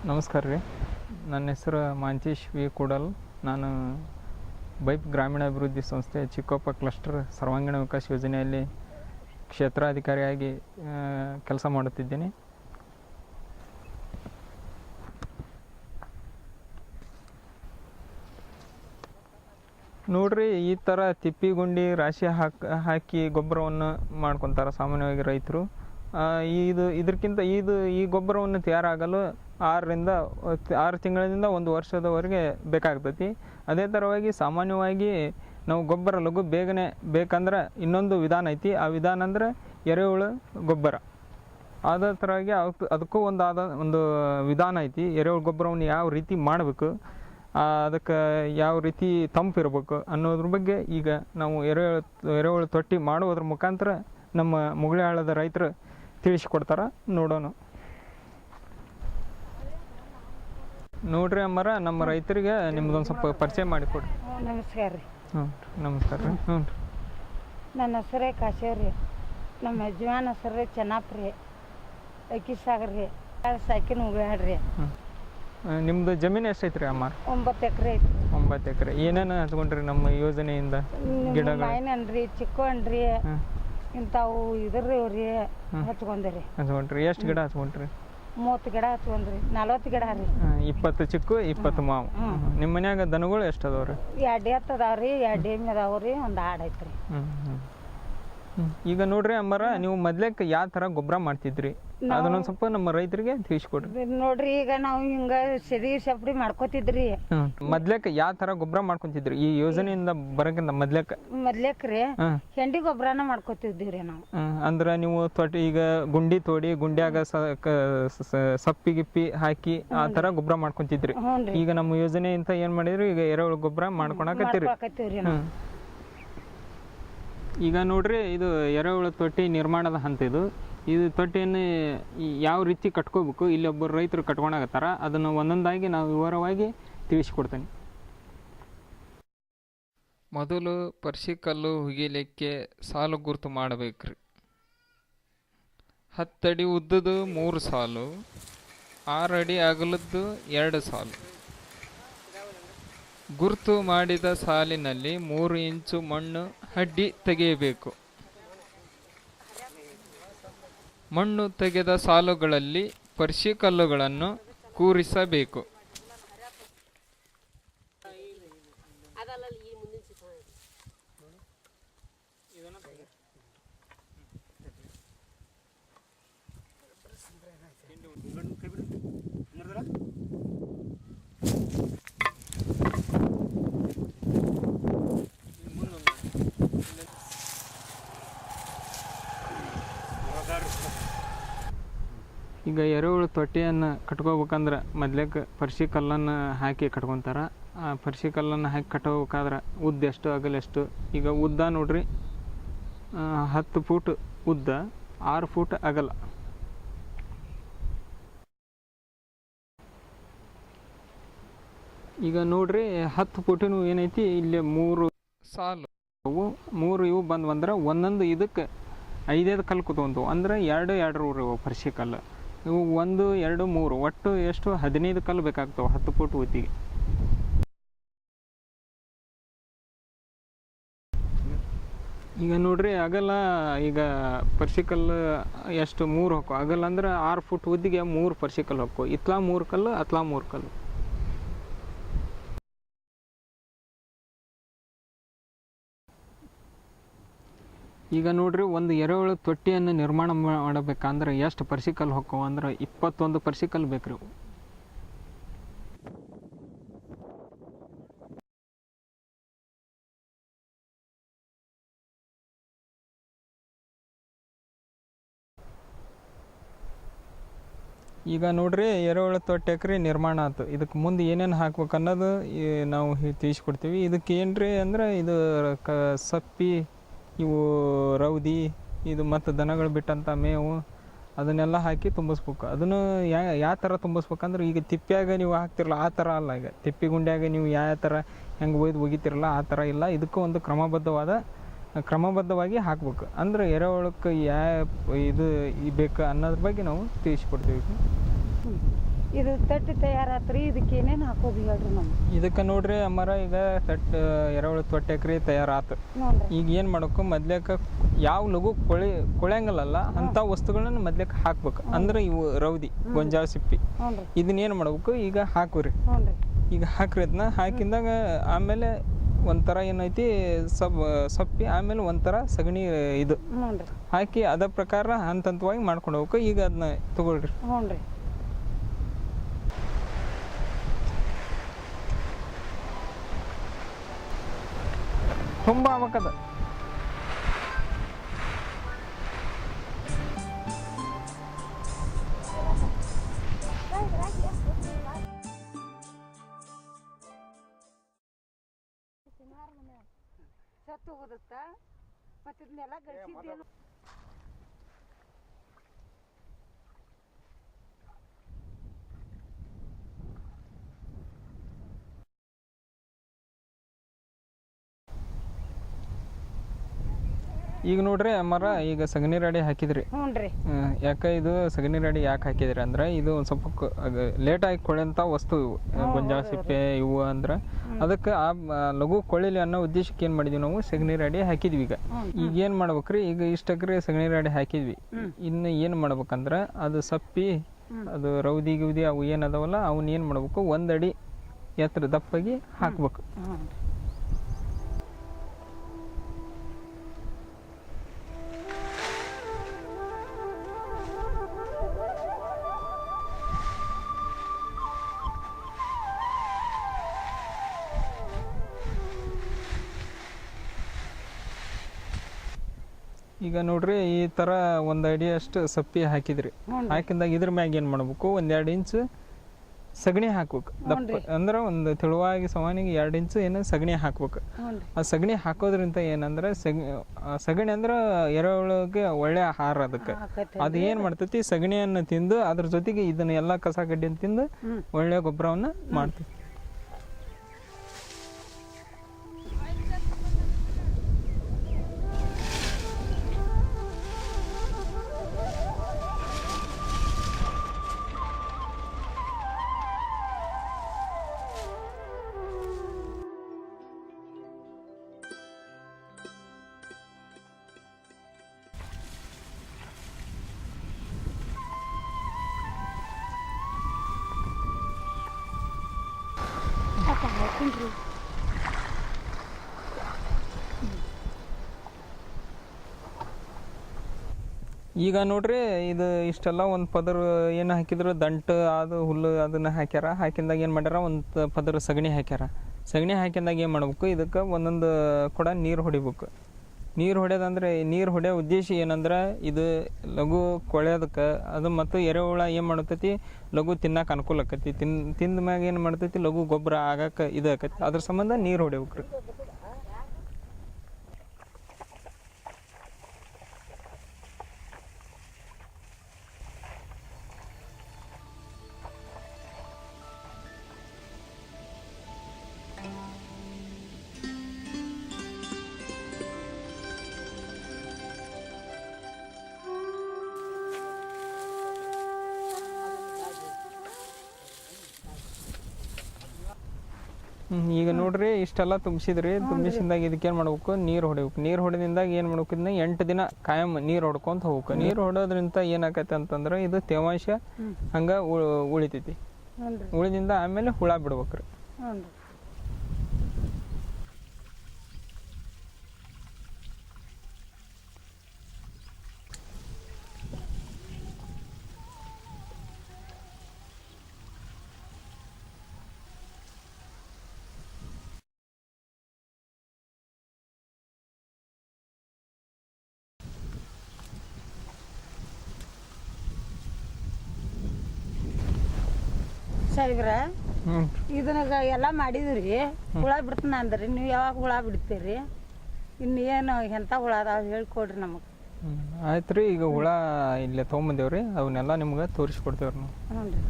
ನಮಸ್ಕಾರ ರೀ. ನನ್ನ ಹೆಸರು ಮಾಂತೇಶ್ ವಿ ಕೂಡಲ್. ನಾನು ಬೈಪ್ ಗ್ರಾಮೀಣಾಭಿವೃದ್ಧಿ ಸಂಸ್ಥೆ ಚಿಕ್ಕೋಪ ಕ್ಲಸ್ಟರ್ ಸರ್ವಾಂಗೀಣ ವಿಕಾಸ ಯೋಜನೆಯಲ್ಲಿ ಕ್ಷೇತ್ರಾಧಿಕಾರಿಯಾಗಿ ಕೆಲಸ ಮಾಡುತ್ತಿದ್ದೇನೆ. ನೋಡ್ರಿ, ಈ ಥರ ತಿಪ್ಪಿಗುಂಡಿ ರಾಶಿ ಹಾಕಿ ಗೊಬ್ಬರವನ್ನು ಮಾಡ್ಕೊತಾರೆ ಸಾಮಾನ್ಯವಾಗಿ ರೈತರು. ಇದಕ್ಕಿಂತ ಈ ಗೊಬ್ಬರವನ್ನು ತಯಾರಾಗಲು 6 ತಿಂಗಳಿಂದ 1 ವರ್ಷದವರೆಗೆ ಬೇಕಾಗ್ತೈತಿ. ಅದೇ ಥರವಾಗಿ ಸಾಮಾನ್ಯವಾಗಿ ನಾವು ಗೊಬ್ಬರ ಲಘು ಬೇಗನೆ ಬೇಕಂದ್ರೆ ಇನ್ನೊಂದು ವಿಧಾನ ಐತಿ. ಆ ವಿಧಾನ ಅಂದರೆ ಎರೆಹುಳು ಗೊಬ್ಬರ. ಅದೇ ಥರವಾಗಿ ಅದಕ್ಕೂ ಒಂದು ವಿಧಾನ ಐತಿ. ಎರೆಹುಳು ಗೊಬ್ಬರವನ್ನು ಯಾವ ರೀತಿ ಮಾಡಬೇಕು, ಅದಕ್ಕೆ ಯಾವ ರೀತಿ ತಂಪಿರ್ಬೇಕು ಅನ್ನೋದ್ರ ಬಗ್ಗೆ ಈಗ ನಾವು ಎರೆಹುಳು ತೊಟ್ಟಿ ಮಾಡುವುದ್ರ ಮುಖಾಂತರ ನಮ್ಮ ಮುಗುಳಿಹಾಳದ ರೈತರು ತಿಳಿಸಿಕೊಡ್ತಾರೆ. ನೋಡೋಣ. ನೋಡ್ರಿ ಅಮ್ಮರ, ನಮ್ಮ ರೈತರಿಗೆ ನಿಮ್ದೊಂದು ಸ್ವಲ್ಪ ಪರಿಚಯ ಮಾಡಿಕೊಡ್ರಿ. ನಮಸ್ಕಾರ ರೀ. ನಮಸ್ಕಾರ ರೀ. ಹ್ಞೂ ರೀ. ನನ್ನ ಹೆಸರೇ ಕಾಶೇವ್ರಿ. ನಮ್ಮ ಯಜಮಾನ ಹೆಸರು ಚೆನ್ನಾಪ್ರಿ, ಅಕ್ಕಿಸಾಗರ್ ರೀ, ಸಾಕಿನ ಮುಗುಳ್ಯಾಡ್ರಿ. ನಿಮ್ದು ಜಮೀನು ಎಷ್ಟೈತ್ರಿ ಅಮ್ಮ? 9 ಎಕರೆ ಐತಿ. 9 ಎಕರೆ. ಏನೇನು ಹಚ್ಕೊಂಡ್ರಿ ನಮ್ಮ ಯೋಜನೆಯಿಂದ? ಗಿಡಗಳು ಮಾವಿನಣ್ರಿ, ಚಿಕ್ಕು ಹಣ್ಣ್ರಿ, ಇಂಥವು ಇದ್ರಿ ಹಚ್ಕೊಂಡ್ರಿ. ಹಚ್ಕೊಂಡ್ರಿ? ಎಷ್ಟು ಗಿಡ ಹಚ್ಕೊಂಡ್ರಿ? 30 ಗಿಡ ಹಚ್ಕೊಂಡ್ರಿ. 40 ಗಿಡ ರೀ. 20 ಚಿಕ್ಕು, 20 ಮಾವು. ನಿಮ್ಮ ಮನ್ಯಾಗ ದನಗಳು ಎಷ್ಟು ಅದಾವ್ರಿ? 2 ಎತ್ತು ಅದಾವ್ರಿ, 2 ಎಮ್ಮೆ ಅದಾವ್ರಿ, ಒಂದು ಆಡು ಐತ್ರಿ. ಈಗ ನೋಡ್ರಿ ಅಮ್ಮರ, ನೀವು ಮೊದ್ಲೇಕ್ ಯಾವ ಥರ ಗೊಬ್ಬರ ಮಾಡ್ತಿದ್ರಿ ಅದನ್ನೊಂದು ಸ್ವಲ್ಪ ನಮ್ಮ ರೈತರಿಗೆ ತಿಳಿಸ್ಕೊಡ್ರಿ. ನೋಡ್ರಿ, ಈಗ ನಾವು ಹಿಂಗ ಸೆದಿ ಸಪ್ಡಿ ಮಾಡ್ಕೋತಿದ್ರಿ. ಮೊದ್ಲೇಕ್ ಯಾವ ಥರ ಗೊಬ್ಬರ ಮಾಡ್ಕೊಂತಿದ್ರಿ ಈ ಯೋಜನೆಯಿಂದ ಬರೋಕ್ಕಿಂತ ಮೊದ್ಲೇಕ್ರಿ ಹೆಂಡಿ ಗೊಬ್ಬರನ ಮಾಡ್ಕೋತಿದ್ವಿ ನಾವು. ಅಂದ್ರೆ ನೀವು ಈಗ ಗುಂಡಿ ತೋಡಿ ಗುಂಡ್ಯಾಗ ಸಪ್ಪಿ ಗಿಪ್ಪಿ ಹಾಕಿ ಆ ಥರ ಗೊಬ್ಬರ ಮಾಡ್ಕೊಂತಿದ್ರಿ. ಈಗ ನಮ್ಮ ಯೋಜನೆಯಿಂದ ಏನ್ ಮಾಡಿದ್ರಿ, ಈಗ ಎರೆಹುಳು ಗೊಬ್ಬರ ಮಾಡ್ಕೊಳಕತ್ತೀರಿ. ಈಗ ನೋಡ್ರಿ, ಇದು ಎರೆಹುಳು ತೊಟ್ಟಿ ನಿರ್ಮಾಣದ ಹಂತ. ಇದು ತೊಟ್ಟಿಯನ್ನು ಯಾವ ರೀತಿ ಕಟ್ಕೋಬೇಕು, ಇಲ್ಲೊಬ್ಬರು ರೈತರು ಕಟ್ಕೊಳಕತ್ತಾರ. ಅದನ್ನು ಒಂದೊಂದಾಗಿ ನಾವು ವಿವರವಾಗಿ ತಿಳಿಸಿಕೊಡ್ತೇನೆ. ಮೊದಲು ಪರ್ಸಿಕಲ್ಲು ಹುಗಿಲಿಕ್ಕೆ ಸಾಲು ಗುರುತು ಮಾಡಬೇಕ್ರಿ. 10 ಅಡಿ ಉದ್ದದ್ದು 3 ಸಾಲು, 6 ಅಡಿ ಅಗಲದ್ದು 2 ಸಾಲು. ಗುರುತು ಮಾಡಿದ ಸಾಲಿನಲ್ಲಿ 3 ಇಂಚು ಮಣ್ಣು ಅಡ್ಡಿ ತೆಗೆಯಬೇಕು. ಮಣ್ಣು ತೆಗೆದ ಸಾಲುಗಳಲ್ಲಿ ಪರ್ಸಿಕಲ್ಲುಗಳನ್ನು ಕೂರಿಸಬೇಕು. ಈಗ ಎರೆಹುಳು ತೊಟ್ಟಿಯನ್ನು ಕಟ್ಕೋಬೇಕಂದ್ರೆ ಮೊದ್ಲೇಕ ಪರ್ಸಿಕಲ್ಲನ್ನು ಹಾಕಿ ಕಟ್ಕೊತಾರೆ. ಆ ಪರ್ಸಿಕಲ್ಲನ್ನು ಹಾಕಿ ಕಟ್ಕೋಬೇಕಾದ್ರೆ ಉದ್ದ ಎಷ್ಟು ಅಗಲ ಎಷ್ಟು? ಈಗ ಉದ್ದ ನೋಡ್ರಿ, 10 ಫೂಟ್ ಉದ್ದ, 6 ಫೂಟ್ ಅಗಲ. ಈಗ ನೋಡ್ರಿ, 10 ಫೂಟಿನ ಏನೈತಿ, ಇಲ್ಲಿ 3 ಸಾಲು, 3 ಇವು ಬಂದ್ರೆ ಒಂದೊಂದು ಇದಕ್ಕೆ 5 ಕಲ್ಲು ಕೂತ್ಕೊಂತವು. ಅಂದ್ರೆ 2 ಪರ್ಸಿಕಲ್ಲು. ಇವು 1, 2, 3 ಒಟ್ಟು ಎಷ್ಟು 15 ಕಲ್ಲು ಬೇಕಾಗ್ತವೆ 10 ಫೂಟ್ ಉದ್ದಿಗೆ. ಈಗ ನೋಡ್ರಿ, ಅಗಲ ಈಗ ಪರ್ಸಿಕಲ್ಲು ಎಷ್ಟು 3 ಹಾಕೋ ಅಗಲ ಅಂದ್ರೆ 6 ಫೂಟ್ ಉದ್ದಿಗೆ 3 ಪರ್ಸಿಕಲ್ಲು ಹಾಕೋ. ಇತ್ಲಾ 3 ಕಲ್ಲು, ಅತ್ಲಾ 3 ಕಲ್ಲು. ಈಗ ನೋಡ್ರಿ, ಒಂದು ಎರೆಹುಳು ತೊಟ್ಟಿಯನ್ನು ನಿರ್ಮಾಣ ಮಾಡಬೇಕಂದ್ರೆ ಎಷ್ಟು ಪರ್ಸಿಕಲ್ ಹಾಕೋ ಅಂದ್ರೆ 21 ಪರ್ಸಿಕಲ್ ಬೇಕ್ರಿ. ಈಗ ನೋಡ್ರಿ, ಎರೆಹುಳು ತೊಟ್ಟಿ ನಿರ್ಮಾಣ ಆಯ್ತು. ಇದಕ್ಕೆ ಮುಂದೆ ಏನೇನು ಹಾಕ್ಬೇಕು ಅನ್ನೋದು ನಾವು ತಿಳಿಸ್ಕೊಡ್ತೀವಿ. ಇದಕ್ಕೆ ಏನ್ರಿ ಅಂದ್ರೆ, ಇದು ಸಪ್ಪಿ, ಇವು ರೌದಿ, ಇದು ಮತ್ತು ದನಗಳು ಬಿಟ್ಟಂಥ ಮೇವು, ಅದನ್ನೆಲ್ಲ ಹಾಕಿ ತುಂಬಿಸ್ಬೇಕು. ಅದನ್ನು ಯಾವ ಥರ ತುಂಬಿಸ್ಬೇಕಂದ್ರೆ, ಈಗ ತಿಪ್ಪಿಯಾಗ ನೀವು ಹಾಕ್ತಿರಲ್ಲ ಆ ಥರ ಅಲ್ಲ. ಈಗ ತಿಪ್ಪಿ ಗುಂಡ್ಯಾಗ ನೀವು ಯಾವ ಥರ ಹೆಂಗೆ ಒಗಿತಿರಲ್ಲ ಆ ಥರ ಇಲ್ಲ. ಇದಕ್ಕೂ ಒಂದು ಕ್ರಮಬದ್ಧವಾಗಿ ಹಾಕ್ಬೇಕು. ಅಂದ್ರೆ ಎರೆಹುಳಕ್ಕೆ ಯಾವ ಇದು ಬೇಕು ಅನ್ನೋದ್ರ ಬಗ್ಗೆ ನಾವು ತಿಳಿಸ್ಕೊಡ್ತೀವಿ. ಇದು ತಟ್ಟಿ ತಯಾರಾತ್ರಿ ಇದಕ್ಕೆ ಏನೇನು ಹಾಕೋದು ಹೇಳ್ರಿ ನಮ್ಗೆ. ಇದಕ್ಕೆ ನೋಡ್ರಿ ಅಮ್ಮರ ಈಗ ಎರೆಹುಳು ತೊಟ್ಟೆ ಎಕರೆ ತಯಾರಾತು. ನೋಡ್ರಿ ಈಗ ಏನು ಮಾಡಬೇಕು ಮೊದ್ಲೇಕ ಯಾವ ಲಘು ಕೊಳೆಯಂಗಲ್ಲ ಅಂಥ ವಸ್ತುಗಳನ್ನ ಮೊದ್ಲೇಕ ಹಾಕ್ಬೇಕು. ಅಂದ್ರೆ ಇವು ರೌದಿ ಗೊಂಜಾಳ ಸಿಪ್ಪಿ ಹ್ಞೂ ರೀ ಇದನ್ನ ಏನು ಮಾಡ್ಬೇಕು ಈಗ ಹಾಕುರಿ. ಹ್ಞೂ ರೀ ಈಗ ಹಾಕ್ರಿ ಅದನ್ನ ಹಾಕಿದಾಗ ಆಮೇಲೆ ಒಂಥರ ಏನೈತಿ ಸೊಪ್ಪಿ ಆಮೇಲೆ ಒಂಥರ ಸಗಣಿ ಇದು ಹ್ಞೂ ರೀ ಹಾಕಿ ಅದ ಪ್ರಕಾರ ಹಂತ ಹಂತವಾಗಿ ಮಾಡ್ಕೊಂಡು ಹೋಗ್ಬೇಕು. ಈಗ ಅದನ್ನ ತಗೊಳ್ರಿ. ಹ್ಞೂ ರೀ ತುಂಬ ಆಗ್ಬೇಕದ. ಸತ್ತು ಹೋಗುತ್ತಾ ಮತ್ತೆ ಇದನ್ನೆಲ್ಲ ಗಳಿಸಿದ್ದೇನು. ಈಗ ನೋಡ್ರಿ ಅಮ್ಮರ ಈಗ ಸಗಣಿ ರಾಡಿ ಹಾಕಿದ್ರಿ. ಹ್ಞೂ ರೀ ಯಾಕೆ ಇದು ಸಗಣಿ ರಾಡಿ ಯಾಕೆ ಹಾಕಿದ್ರಿ ಅಂದ್ರೆ ಇದು ಒಂದು ಸ್ವಲ್ಪ ಲೇಟಾಗಿ ಕೊಳೆಂಥ ವಸ್ತು ಇವು ಗೊಂಜಾಳ ಸಿಪ್ಪೆ ಇವು ಅಂದ್ರೆ ಅದಕ್ಕೆ ಆ ಲಘು ಕೊಳಿಲಿ ಅನ್ನೋ ಉದ್ದೇಶಕ್ಕೆ ಏನು ಮಾಡಿದ್ವಿ ನಾವು ಸಗಣಿ ರಾಡಿ ಹಾಕಿದ್ವಿ. ಈಗ ಏನು ಮಾಡ್ಬೇಕ್ರಿ ಈಗ ಇಷ್ಟಕ್ರಿ ಸಗಣಿ ರಾಡಿ ಹಾಕಿದ್ವಿ. ಇನ್ನು ಏನು ಮಾಡ್ಬೇಕಂದ್ರೆ ಅದು ಸಪ್ಪಿ ಅದು ರೌದಿ ಗಿವ್ದಿ ಅವು ಏನದಾವಲ್ಲ ಅವನ್ನ ಏನು ಮಾಡ್ಬೇಕು 1 ಅಡಿ ಎತ್ತರ ದಪ್ಪಾಗಿ ಹಾಕ್ಬೇಕು. ಈಗ ನೋಡ್ರಿ ಈ ಥರ 1 ಅಡಿ ಅಷ್ಟು ಸಪ್ಪಿ ಹಾಕಿದ್ರಿ. ಹಾಕಿದಾಗ ಇದ್ರ ಮ್ಯಾಗ ಏನು ಮಾಡ್ಬೇಕು 1-2 ಇಂಚ್ ಸಗಣಿ ಹಾಕ್ಬೇಕು. ದಪ್ಪ ಅಂದ್ರೆ ಒಂದು ತೆಳುವಾಗಿ ಸಮಾನಿಗೆ 2 ಇಂಚ್ ಏನು ಸಗಣಿ ಹಾಕ್ಬೇಕು. ಆ ಸಗಣಿ ಹಾಕೋದ್ರಿಂದ ಏನಂದ್ರೆ ಸಗಣಿ ಅಂದ್ರೆ ಎರೆಹುಳುಗೆ ಒಳ್ಳೆ ಆಹಾರ. ಅದಕ್ಕೆ ಅದು ಏನು ಮಾಡ್ತೈತಿ ಸಗಣಿಯನ್ನು ತಿಂದು ಅದ್ರ ಜೊತೆಗೆ ಇದನ್ನ ಎಲ್ಲ ಕಸ ಕಡ್ಡಿಯನ್ನು ತಿಂದು ಒಳ್ಳೆ ಗೊಬ್ಬರವನ್ನು ಮಾಡ್ತೈತಿ. ಈಗ ನೋಡ್ರಿ ಇದು ಇಷ್ಟೆಲ್ಲ ಒಂದು ಪದರ ಏನು ಹಾಕಿದ್ರು ದಂಟು ಅದು ಹುಲ್ಲು ಅದನ್ನ ಹಾಕ್ಯಾರ. ಹಾಕಿದಾಗ ಏನು ಮಾಡ್ಯಾರ ಒಂದು ಪದರ ಸಗಣಿ ಹಾಕ್ಯಾರ. ಸಗಣಿ ಹಾಕಿದಾಗ ಏನು ಮಾಡ್ಬೇಕು ಇದಕ್ಕೆ ಒಂದೊಂದು ಕೂಡ ನೀರು ಹೊಡಿಬೇಕು. ನೀರು ಹೊಡೆಯೋದಂದ್ರೆ ನೀರು ಹೊಡೆಯೋ ಉದ್ದೇಶ ಏನಂದ್ರೆ ಇದು ಲಘು ಕೊಳೆಯೋದಕ್ಕೆ ಅದು ಮತ್ತು ಎರೆಹುಳ ಏನು ಮಾಡ್ತೈತಿ ಲಘು ತಿನ್ನಕ್ಕೆ ಅನುಕೂಲ ಆಕೈತಿ. ತಿಂದ ಮ್ಯಾಗ ಏನು ಮಾಡ್ತೈತಿ ಲಘು ಗೊಬ್ಬರ ಆಗಕ್ಕೆ ಇದು ಆಕೈತಿ. ಅದ್ರ ಸಂಬಂಧ ನೀರು ಹೊಡಿಬೇಕ್ರಿ. ಈಗ ನೋಡ್ರಿ ಇಷ್ಟೆಲ್ಲ ತುಂಬಿಸಿದ್ರಿ. ತುಂಬಿಸಿದಾಗ ಇದಕ್ಕೇನು ಮಾಡ್ಬೇಕು ನೀರು ಹೊಡಿಬೇಕು. ನೀರು ಹೊಡೆದಿಂದಾಗ ಏನು ಮಾಡ್ಬೇಕು ಇದನ್ನ 8 ದಿನ ಕಾಯಂ ನೀರು ಹೊಡ್ಕೊಂತ ಹೋಗ್ಬೇಕು. ನೀರು ಹೊಡೋದ್ರಿಂದ ಏನಾಕೈತೆ ಅಂತಂದ್ರೆ ಇದು ತೇವಾಂಶ ಹಂಗೆ ಉಳಿತೈತಿ. ಉಳಿದಿಂದ ಆಮೇಲೆ ಹುಳ ಬಿಡ್ಬೇಕ್ರಿ. ಸಾಹೇಬ್ರ ಇದನ್ನ ಎಲ್ಲ ಮಾಡಿದ್ರಿ ಹುಳ ಬಿಡ್ತಾನ ಅಂದ್ರಿ ನೀವು ಯಾವಾಗ ಹುಳ ಬಿಡ್ತೀರಿ? ಇನ್ನು ಏನು ಎಂಥ ಹುಳ ಅದಾವ ಹೇಳ್ಕೊಡ್ರಿ ನಮಗೆ. ಆಯ್ತು ರೀ. ಈಗ ಹುಳ ಇಲ್ಲೇ ತೊಗೊಂಬಂದೇವ್ರಿ ಅವನ್ನೆಲ್ಲ ನಿಮ್ಗೆ ತೋರಿಸ್ಕೊಡ್ತೇವ್ರಿ ನಾವು. ಹ್ಞೂ ರೀ.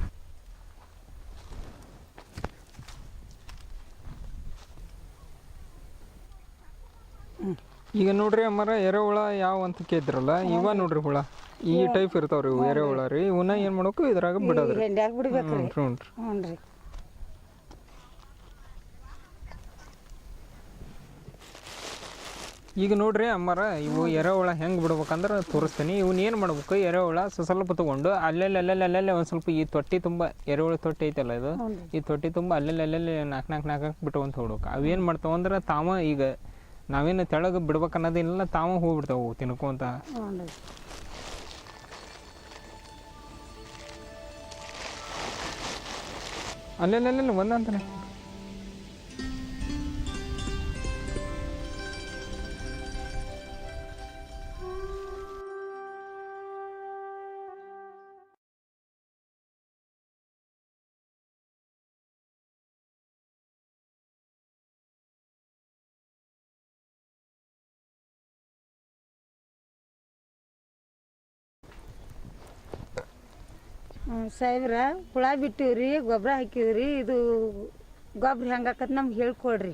ಈಗ ನೋಡ್ರಿ ಅಮ್ಮರ ಎರೆಹುಳ ಯಾವ ಅಂತ ಕೇಳಿದ್ರಲ್ಲ ಇವ ನೋಡ್ರಿ ಹುಳ ಈ ಟೈಪ್ ಇರ್ತಾವ್ರಿ ಇವು ಎರೆಹುಳ ರೀ ಇವನ್ನ ಏನು ಮಾಡ್ಬೇಕು ಇದ್ರಾಗ ಬಿಡೋದ್ರಿ. ಹೆಂಡ್ಯಾಗ ಬಿಡ್ಬೇಕ್ರಿ. ಹ್ಞೂ ಹ್ಞೂ ರೀ. ಈಗ ನೋಡ್ರಿ ಅಮ್ಮರ ಇವು ಎರೆಹುಳ ಹೆಂಗೆ ಬಿಡ್ಬೇಕಂದ್ರೆ ತೋರಿಸ್ತೀನಿ. ಇವನ್ನ ಏನು ಮಾಡ್ಬೇಕು, ಎರೆಹುಳ ಸ್ವಲ್ಪ ತೊಗೊಂಡು ಅಲ್ಲೆಲ್ಲಿ ಒಂದು ಸ್ವಲ್ಪ ಈ ತೊಟ್ಟಿ ತುಂಬ ಎರೆಹುಳ ತೊಟ್ಟಿ ಐತಲ್ಲ ಇದು, ಈ ತೊಟ್ಟಿ ತುಂಬ ಅಲ್ಲೆಲ್ಲಿ ನಾಲ್ಕು ಬಿಟ್ಕೊಂತ ಹೋಗ್ಬೇಕು. ಅವೇನು ಮಾಡ್ತಾವ ಅಂದ್ರೆ ತಾವ ಈಗ ನಾವೇನು ತೆಳಗೆ ಬಿಡ್ಬೇಕು ಅನ್ನೋದೇನಿಲ್ಲ, ತಾವ ಹೋಗ್ಬಿಡ್ತಾವೆ ತಿನ್ಕೊಂತ. ಅಲ್ಲೆಲ್ಲ ಒಂದಂತಾನೆ ಸಾಹೇಬ್ರ ಹುಳ ಬಿಟ್ಟಿವ್ರಿ, ಗೊಬ್ಬರ ಹಾಕಿವ್ರಿ. ಇದು ಗೊಬ್ಬರ ಹೆಂಗಾಕತ್ ನಮ್ಗೆ ಹೇಳ್ಕೊಡ್ರಿ.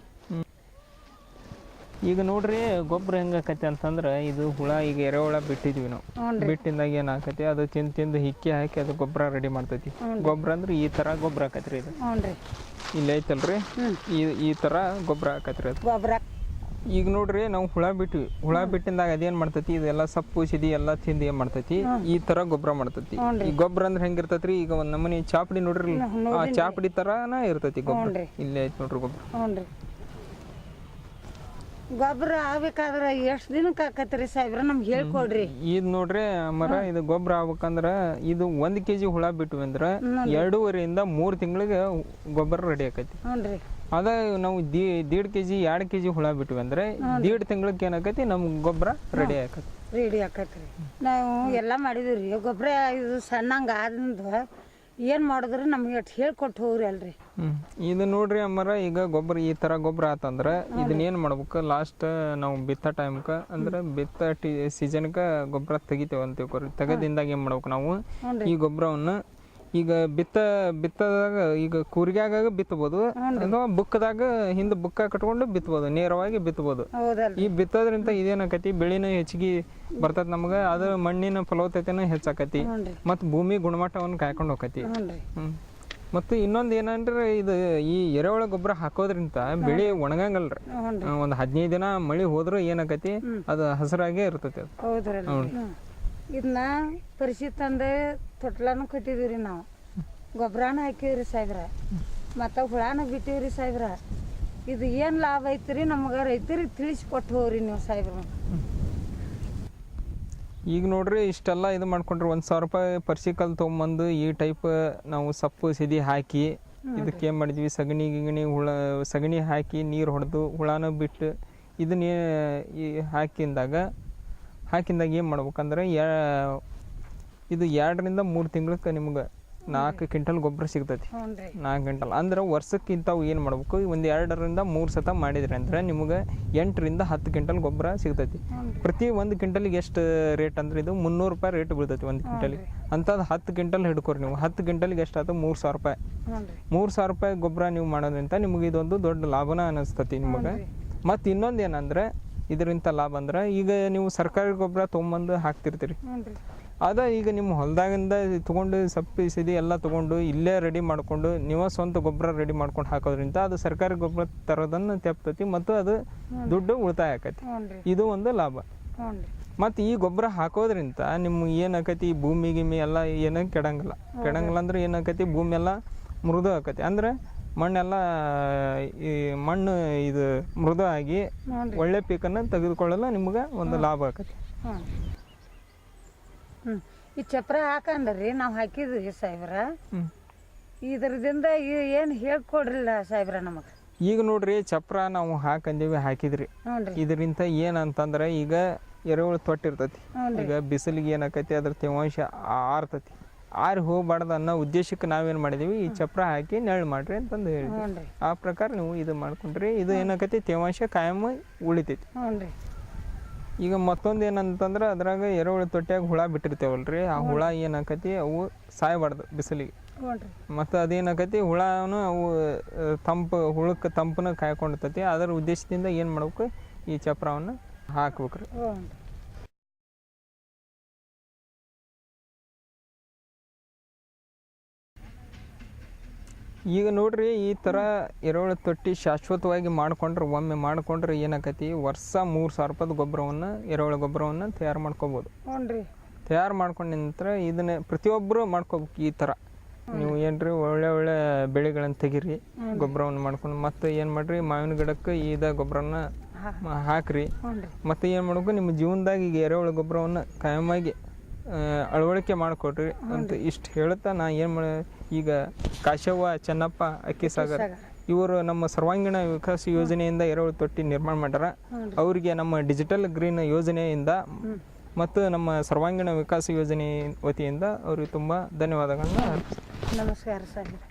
ಈಗ ನೋಡ್ರಿ ಗೊಬ್ಬರ ಹೆಂಗಾಕತಿ ಅಂತಂದ್ರೆ ಇದು ಹುಳ ಈಗ ಎರೆಹುಳ ಬಿಟ್ಟಿದ್ವಿ ನಾವು. ಬಿಟ್ಟಿಂದಾಗ ಏನಾಕತಿ ಅದು ತಿಂದು ಹಿಕ್ಕಿ ಹಾಕಿ ಅದು ಗೊಬ್ಬರ ರೆಡಿ ಮಾಡ್ತೈತಿ. ಗೊಬ್ಬರ ಅಂದ್ರೆ ಈ ಥರ ಗೊಬ್ಬರ ಆಕತ್ರಿ ಇದು. ಇಲ್ಲಿ ಐತಲ್ರಿ ಈ ಥರ ಗೊಬ್ಬರ ಆಕತ್ರಿ ಅದು ಗೊಬ್ಬರ. ಈಗ ನೋಡ್ರಿ ನಾವು ಹುಳ ಬಿಟ್ವಿ, ಹುಳ ಬಿಟ್ಟಿಂದಾಗ ಅದೇನ್ ಮಾಡ್ತೈತಿ, ಇದೆಲ್ಲ ಸಪ್ಪು ಸಿದಿ ಎಲ್ಲ ತಿಂದು ಏನ್ ಮಾಡ್ತೈತಿ, ಈ ತರ ಗೊಬ್ಬರ ಮಾಡ್ತೈತಿ. ಈ ಗೊಬ್ಬರ ಅಂದ್ರೆ ಹೆಂಗಿರ್ತೈತ್ರಿ, ಈಗ ಒಂದ್ ನಮೂನಿ ಚಾಪಡಿ ನೋಡ್ರಿ, ಆ ಚಾಪಡಿ ತರಾನ ಇರ್ತೈತಿ ಗೊಬ್ಬರ. ಇಲ್ಲೇ ಐತಿ ನೋಡ್ರಿ ಗೊಬ್ಬರ. ಗೊಬ್ಬರ ಆಗ್ಬೇಕಾದ್ರೆ ಎಷ್ಟ್ ದಿನಕ್ಕೆ ಆಕತ್ರಿ ಸಾಹೇಬ್ರ, ನಮ್ಗೆ ಹೇಳ್ಕೊಡ್ರಿ. ಇದು ನೋಡ್ರಿ ಮರ, ಇದು ಗೊಬ್ಬರ ಆಗ್ಬೇಕಂದ್ರ ಇದು 1 kg ಹುಳ ಬಿಟ್ವಿ ಅಂದ್ರ 2.5 3 ತಿಂಗಳಿಗೆ ಗೊಬ್ಬರ ರೆಡಿ ಆಕೈತಿ. ಅದ ನಾವು 1.5 kg 2 kg ಹುಳ ಬಿಟ್ವಿ ಅಂದ್ರೆ 1.5 ತಿಂಗಳಿಗೆ ಏನಾಕೈತಿ ನಮ್ಗೆ ಗೊಬ್ಬರ ರೆಡಿ ಆಕತ್ರಿ. ನಾವು ಎಲ್ಲ ಮಾಡಿದ್ರಿ ಗೊಬ್ಬರ. ಇದು ಸಣ್ಣಂಗ ಆದ್ರಿಂದ ಏನ್ ಮಾಡಿದ್ರು ನಮ್ಗೆ ಅಷ್ಟು ಹೇಳ್ಕೊಟ್ಟು ಹೋಗ್ರಿ ಅಲ್ರಿ. ಇದು ನೋಡ್ರಿ ಅಮ್ಮರ, ಈಗ ಗೊಬ್ಬರ ಈ ತರ ಗೊಬ್ಬರ ಆತಂದ್ರ ಇದನ್ನ ಏನ್ ಮಾಡ್ಬೇಕು, ಲಾಸ್ಟ್ ನಾವು ಬಿತ್ತ ಟೈಮ್ಕ ಅಂದ್ರೆ ಬಿತ್ತ ಸೀಸನ್ಕ ಗೊಬ್ಬರ ತೆಗಿತೇವೆ ಅಂತ ತಿಳ್ಕೊರಿ. ತೆಗದಿಂದಾಗ ಏನ್ ಮಾಡ್ಬೇಕು ನಾವು ಈ ಗೊಬ್ಬರವನ್ನ ಈಗ ಬಿತ್ತದಾಗ ಈಗ ಕೂರ್ಗ್ಯಾಗ ಬಿತ್ತಬಹುದು ಅಥವಾ ಬುಕ್ಕದಾಗ ಹಿಂದೆ ಬುಕ್ಕ ಕಟ್ಕೊಂಡು ಬಿತ್ತಬಹುದು, ನೇರವಾಗಿ ಬಿತ್ತಬಹುದು. ಈ ಬಿತ್ತೋದ್ರಿಂದ ಇದೇನಾಕತಿ, ಬೆಳಿನ ಹೆಚ್ಚಿಗೆ ಬರ್ತೈತಿ ನಮ್ಗೆ, ಅದ್ರ ಮಣ್ಣಿನ ಫಲವತ್ತತೆನ ಹೆಚ್ಚಾಕತಿ ಮತ್ತು ಭೂಮಿ ಗುಣಮಟ್ಟವನ್ನು ಕಾಯ್ಕೊಂಡು ಹೋಗತಿ. ಮತ್ತು ಇನ್ನೊಂದು ಏನಂದ್ರೆ ಇದು ಈ ಎರೆಹುಳ ಗೊಬ್ಬರ ಹಾಕೋದ್ರಿಂದ ಬೆಳೆ ಒಣಗಂಗಲ್ರಿ. ಒಂದು 15 ದಿನ ಮಳೆ ಹೋದ್ರೂ ಏನಾಕತಿ, ಅದು ಹಸಿರಾಗೇ ಇರ್ತೈತಿ ಅದು. ಇದನ್ನ ಪರಿಸಿ ತಂದೆ ತೊಟ್ಲಾನು ಕಟ್ಟಿದೀವ್ರಿ, ನಾವು ಗೊಬ್ಬರನ ಹಾಕಿವ್ರಿ ಸಾಹೇಬ್ರ, ಮತ್ತು ಹುಳಾನ ಬಿಟ್ಟಿವ್ರಿ ಸಾಹೇಬ್ರ. ಇದು ಏನು ಲಾಭ ಐತ್ರಿ ನಮ್ಗೆ, ರೈತರಿಗೆ ತಿಳಿಸ್ಕೊಟ್ಟು ಹೋಗ್ರಿ ನೀವು ಸಾಹೇಬ್ರ. ಈಗ ನೋಡ್ರಿ ಇಷ್ಟೆಲ್ಲ ಇದು ಮಾಡ್ಕೊಂಡ್ರಿ 1,000 ರೂಪಾಯಿ ಪರ್ಸಿಕಲ್ ತೊಗೊಂಬಂದು ಈ ಟೈಪ್ ನಾವು ಸಪ್ಪು ಸಿದಿ ಹಾಕಿ ಇದಕ್ಕೆ ಏನು ಮಾಡಿದ್ವಿ, ಸಗಣಿ ಹಾಕಿ ನೀರು ಹೊಡೆದು ಹುಳಾನ ಬಿಟ್ಟು ಇದನ್ನ ಹಾಕಿಂದಾಗ ಏನು ಮಾಡ್ಬೇಕಂದ್ರೆ ಇದು 2 ರಿಂದ 3 ತಿಂಗಳಿಗೆ ನಿಮ್ಗೆ 4 ಕ್ವಿಂಟಲ್ ಗೊಬ್ಬರ ಸಿಗ್ತೈತಿ. 4 ಕ್ವಿಂಟಲ್ ಅಂದ್ರೆ ವರ್ಷಕ್ಕೆ ಇಂಥವು ಏನು ಮಾಡ್ಬೇಕು, ಒಂದು 2 ರಿಂದ 3 ಸತ ಮಾಡಿದ್ರಿ ಅಂದ್ರೆ ನಿಮ್ಗೆ 8 ರಿಂದ 10 ಕ್ವಿಂಟಲ್ ಗೊಬ್ಬರ ಸಿಗ್ತೈತಿ. ಪ್ರತಿ 1 ಕ್ವಿಂಟಲ್ಗೆ ಎಷ್ಟು ರೇಟ್ ಅಂದ್ರೆ ಇದು 300 ರೂಪಾಯಿ ರೇಟ್ ಬೀಳ್ತೈತಿ 1 ಕ್ವಿಂಟಲ್ಗೆ. ಅಂಥದ್ದು 10 ಕ್ವಿಂಟಲ್ ಹಿಡ್ಕೊರಿ ನೀವು. 10 ಕ್ವಿಂಟಲ್ಗೆ ಎಷ್ಟಾಯ್ತು, 3,000 ರೂಪಾಯಿ. 3,000 ರೂಪಾಯಿ ಗೊಬ್ಬರ ನೀವು ಮಾಡೋದ್ರಿಂದ ನಿಮಗೆ ಇದೊಂದು ದೊಡ್ಡ ಲಾಭನ ಅನಿಸ್ತತಿ ನಿಮಗೆ. ಮತ್ತು ಇನ್ನೊಂದು ಏನಂದ್ರೆ ಇದರಿಂದ ಲಾಭ ಅಂದ್ರೆ, ಈಗ ನೀವು ಸರ್ಕಾರಿ ಗೊಬ್ಬರ ತೊಗೊಂಬಂದು ಹಾಕ್ತಿರ್ತೀರಿ, ಅದ ಈಗ ನಿಮ್ಮ ಹೊಲದಾಗಿಂದ ತೊಗೊಂಡು ಸಪ್ಪಿ ಸಿದಿ ಎಲ್ಲ ತೊಗೊಂಡು ಇಲ್ಲೇ ರೆಡಿ ಮಾಡಿಕೊಂಡು ನೀವೇ ಸ್ವಂತ ಗೊಬ್ಬರ ರೆಡಿ ಮಾಡ್ಕೊಂಡು ಹಾಕೋದ್ರಿಂದ ಅದು ಸರ್ಕಾರಿ ಗೊಬ್ಬರ ತರೋದನ್ನು ತೆಪ್ತೈತಿ ಮತ್ತು ಅದು ದುಡ್ಡು ಉಳಿತಾಯ ಆಕೈತಿ. ಇದು ಒಂದು ಲಾಭ. ಮತ್ತು ಈ ಗೊಬ್ಬರ ಹಾಕೋದ್ರಿಂದ ನಿಮ್ಮ ಏನಾಕೈತಿ, ಭೂಮಿ ಗಿಮಿ ಎಲ್ಲ ಏನೂ ಕೆಡಂಗಿಲ್ಲ ಅಂದ್ರೆ ಏನಾಕೈತಿ, ಭೂಮಿ ಎಲ್ಲ ಮೃದು ಆಕೈತಿ. ಅಂದ್ರೆ ಮಣ್ಣೆಲ್ಲ ಈ ಮಣ್ಣು ಇದು ಮೃದು ಆಗಿ ಒಳ್ಳೆ ಪೀಕನ್ನು ತೆಗೆದುಕೊಳ್ಳಲು ನಿಮ್ಗೆ ಒಂದು ಲಾಭ ಆಕೈತಿ. ಈ ಚಪ್ರ ಹಾಕಂದ್ರಿ ನಾವು ಹಾಕಿದ್ವಿ ಸಾಹೇಬ್ರ, ಇದ್ರದಿಂದ ಏನು ಹೇಳ್ಕೊಡ್ರಿಲ್ಲ ಸಾಹೇಬ್ರ ನಮಗೆ. ಈಗ ನೋಡ್ರಿ ಚಪ್ರ ನಾವು ಹಾಕಿದ್ರಿ, ಇದರಿಂದ ಏನಂತಂದ್ರೆ ಈಗ ಎರೆಹುಳು ತೊಟ್ಟಿರ್ತೈತಿ, ಈಗ ಬಿಸಿಲಿಗೆ ಏನಾಕೈತಿ ಅದ್ರ ತೇವಾಂಶ ಆರ್ತೈತಿ, ಆರಿ ಹೋಗ್ಬಾರ್ದು ಅನ್ನೋ ಉದ್ದೇಶಕ್ಕೆ ನಾವೇನು ಮಾಡಿದೀವಿ, ಈ ಚಪ್ರ ಹಾಕಿ ನೆರಳು ಮಾಡ್ರಿ ಅಂತಂದು ಹೇಳಿದ್ವಿ. ಆ ಪ್ರಕಾರ ನೀವು ಇದು ಮಾಡ್ಕೊಂಡ್ರಿ, ಇದು ಏನಾಕೈತಿ ತೇವಾಂಶ ಕಾಯಂ ಉಳಿತೈತಿ. ಈಗ ಮತ್ತೊಂದು ಏನಂತಂದ್ರೆ ಅದ್ರಾಗ ಎರೆಹುಳು ತೊಟ್ಯಾಗ ಹುಳ ಬಿಟ್ಟಿರ್ತೇವಲ್ರಿ, ಆ ಹುಳ ಏನಾಕತಿ ಅವು ಸಾಯಬಾರ್ದು ಬಿಸಿಲಿಗೆ. ಮತ್ತು ಅದೇನಾಕತಿ ಹುಳನು ಅವು ಹುಳಕ್ಕೆ ತಂಪನ ಕಾಯ್ಕೊಂಡಿರ್ತೈತಿ. ಅದರ ಉದ್ದೇಶದಿಂದ ಏನು ಮಾಡ್ಬೇಕು, ಈ ಚಪ್ರವನ್ನು ಹಾಕ್ಬೇಕ್ರಿ. ಹ್ಞೂ. ಈಗ ನೋಡ್ರಿ ಈ ಥರ ಎರೆಹುಳ ತೊಟ್ಟಿ ಶಾಶ್ವತವಾಗಿ ಒಮ್ಮೆ ಮಾಡ್ಕೊಂಡ್ರೆ ಏನಾಕತಿ ವರ್ಷ 3,000 ರೂಪಾಯ್ದು ಗೊಬ್ಬರವನ್ನು ಎರೆಹುಳ ಗೊಬ್ಬರವನ್ನು ತಯಾರು ಮಾಡ್ಕೋಬೋದು. ಹ್ಞೂ ರೀ. ತಯಾರು ಮಾಡ್ಕೊಂಡ ನಂತರ ಇದನ್ನ ಪ್ರತಿಯೊಬ್ಬರು ಮಾಡ್ಕೋಬೇಕು. ಈ ಥರ ನೀವು ಏನ್ರಿ ಒಳ್ಳೆ ಬೆಳೆಗಳನ್ನು ತೆಗೀರಿ, ಗೊಬ್ಬರವನ್ನು ಮಾಡ್ಕೊಂಡು ಮತ್ತೆ ಏನು ಮಾಡಿರಿ ಮಾವಿನ ಗಿಡಕ್ಕೆ ಗೊಬ್ಬರನ ಹಾಕ್ರಿ. ಮತ್ತೆ ಏನು ಮಾಡ್ಬೇಕು ನಿಮ್ಮ ಜೀವನದಾಗ ಈಗ ಎರೆಹುಳ ಗೊಬ್ಬರವನ್ನು ಕಾಯಮಾಗಿ ಅಳವಡಿಕೆ ಮಾಡಿಕೊಡ್ರಿ ಅಂತ ಇಷ್ಟು ಹೇಳುತ್ತಾ ನಾ ಏನು ಮಾಡಿ ಈಗ ಕಾಶವ್ವ, ಚೆನ್ನಪ್ಪ, ಅಕ್ಕಿಸಾಗರ್ ಇವರು ನಮ್ಮ ಸರ್ವಾಂಗೀಣ ವಿಕಾಸ ಯೋಜನೆಯಿಂದ ಎರೆಹುಳ ತೊಟ್ಟಿ ನಿರ್ಮಾಣ ಮಾಡ್ಯಾರ. ಅವರಿಗೆ ನಮ್ಮ ಡಿಜಿಟಲ್ ಗ್ರೀನ್ ಯೋಜನೆಯಿಂದ ಮತ್ತು ನಮ್ಮ ಸರ್ವಾಂಗೀಣ ವಿಕಾಸ ಯೋಜನೆ ವತಿಯಿಂದ ಅವ್ರಿಗೆ ತುಂಬ ಧನ್ಯವಾದಗಳನ್ನ ಅರ್ಪಿಸ್ತೀನಿ. ನಮಸ್ಕಾರ ಸಾಹೇಬ್ರೆ.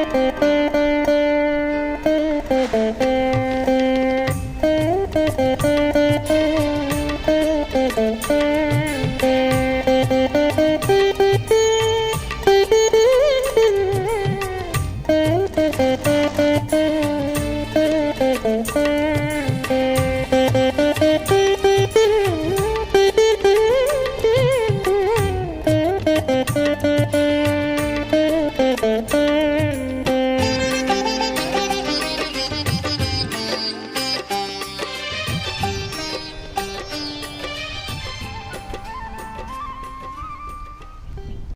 Thank you.